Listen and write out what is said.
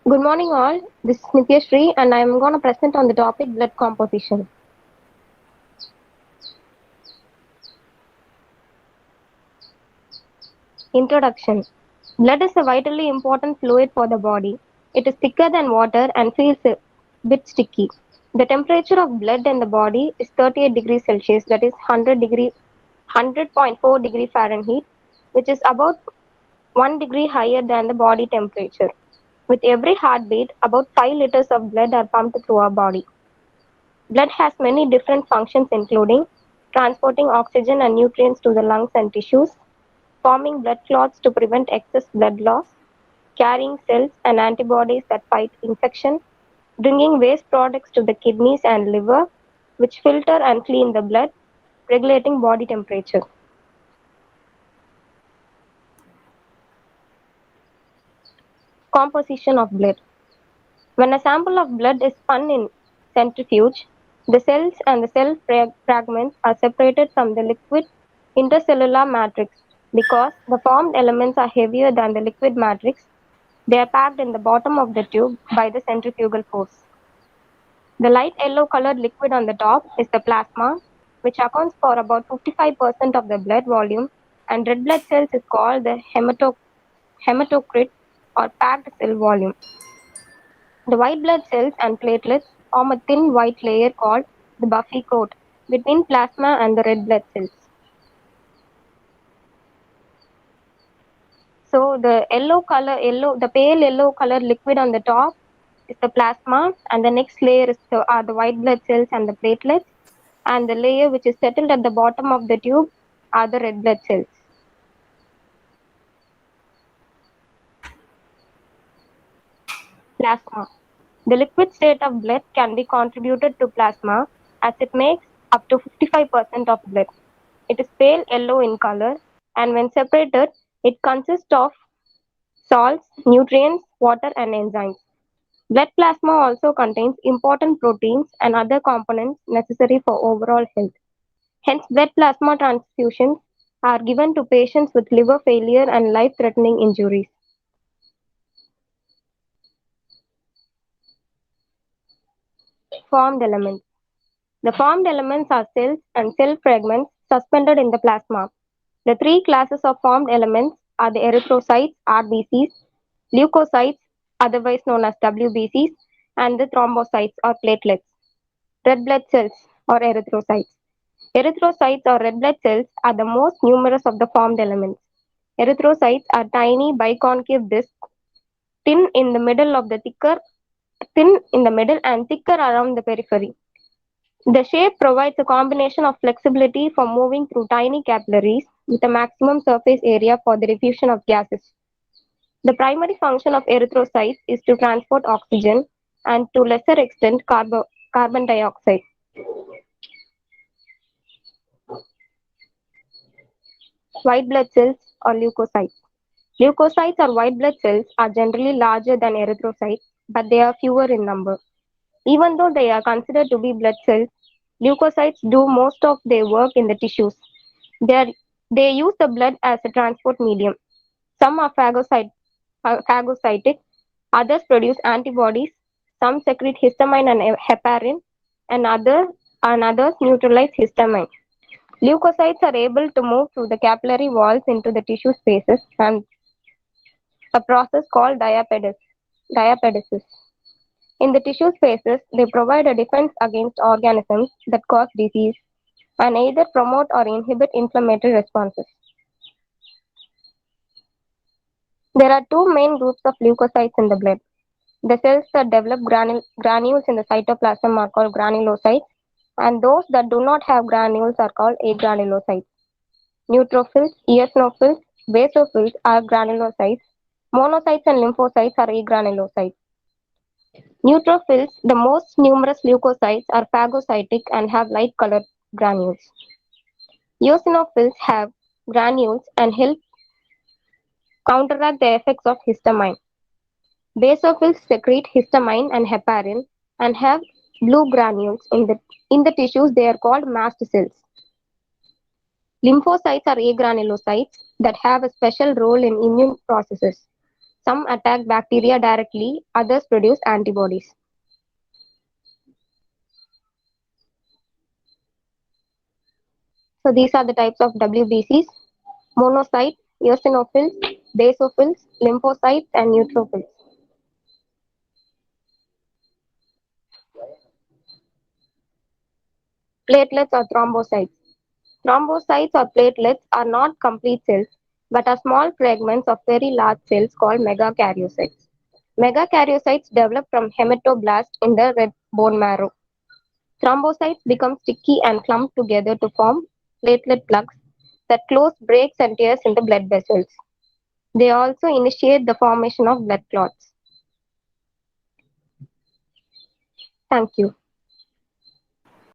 Good morning, all. This is Nitya Sri, and I am going to present on the topic blood composition. Introduction. Blood is a vitally important fluid for the body. It is thicker than water and feels a bit sticky. The temperature of blood in the body is 38 degrees Celsius, that is 100.4 degree Fahrenheit, which is about 1 degree higher than the body temperature. With every heartbeat, about 5 liters of blood are pumped through our body. Blood has many different functions including transporting oxygen and nutrients to the lungs and tissues, forming blood clots to prevent excess blood loss, carrying cells and antibodies that fight infection, bringing waste products to the kidneys and liver, which filter and clean the blood, regulating body temperature. Composition of blood. When a sample of blood is spun in centrifuge, the cells and the fragments are separated from the liquid intercellular matrix. Because the formed elements are heavier than the liquid matrix, they are packed in the bottom of the tube by the centrifugal force. The light yellow colored liquid on the top is the plasma, which accounts for about 55% of the blood volume, and red blood cells is called the hematocrit or packed cell volume. The white blood cells and platelets form a thin white layer called the buffy coat between plasma and the red blood cells. So the pale yellow color liquid on the top is the plasma, and the next layer are the white blood cells and the platelets, and the layer which is settled at the bottom of the tube are the red blood cells. Plasma. The liquid state of blood can be contributed to plasma as it makes up to 55% of blood. It is pale yellow in color, and when separated, it consists of salts, nutrients, water, and enzymes. Blood plasma also contains important proteins and other components necessary for overall health. Hence, blood plasma transfusions are given to patients with liver failure and life threatening injuries. Formed elements. The formed elements are cells and cell fragments suspended in the plasma. The three classes of formed elements are the erythrocytes, RBCs, leukocytes, otherwise known as WBCs, and the thrombocytes or platelets. Red blood cells or erythrocytes. Erythrocytes or red blood cells are the most numerous of the formed elements. Erythrocytes are tiny biconcave discs, thin in the middle and thicker around the periphery. The shape provides a combination of flexibility for moving through tiny capillaries with a maximum surface area for the diffusion of gases. The primary function of erythrocytes is to transport oxygen and to lesser extent carbon dioxide. White blood cells or leukocytes. Leukocytes or white blood cells are generally larger than erythrocytes, but they are fewer in number. Even though they are considered to be blood cells, leukocytes do most of their work in the tissues. They, are, they use the blood as a transport medium. Some are phagocytic, others produce antibodies, some secrete histamine and heparin, and others neutralize histamine. Leukocytes are able to move through the capillary walls into the tissue spaces and a process called diapedesis. In the tissue spaces, they provide a defense against organisms that cause disease and either promote or inhibit inflammatory responses. There are two main groups of leukocytes in the blood. The cells that develop granules in the cytoplasm are called granulocytes, and those that do not have granules are called agranulocytes. Neutrophils, eosinophils, basophils are granulocytes. Monocytes and lymphocytes are agranulocytes. Neutrophils, the most numerous leukocytes, are phagocytic and have light colored granules. Eosinophils have granules and help counteract the effects of histamine. Basophils secrete histamine and heparin and have blue granules in the tissues. They are called mast cells. Lymphocytes are agranulocytes that have a special role in immune processes. Some attack bacteria directly, others produce antibodies. So these are the types of WBCs: monocyte, eosinophils, basophils, lymphocytes, and neutrophils. Platelets or thrombocytes. Thrombocytes or platelets are not complete cells but are small fragments of very large cells called megakaryocytes. Megakaryocytes develop from hematoblasts in the red bone marrow. Thrombocytes become sticky and clump together to form platelet plugs that close breaks and tears in the blood vessels. They also initiate the formation of blood clots. Thank you.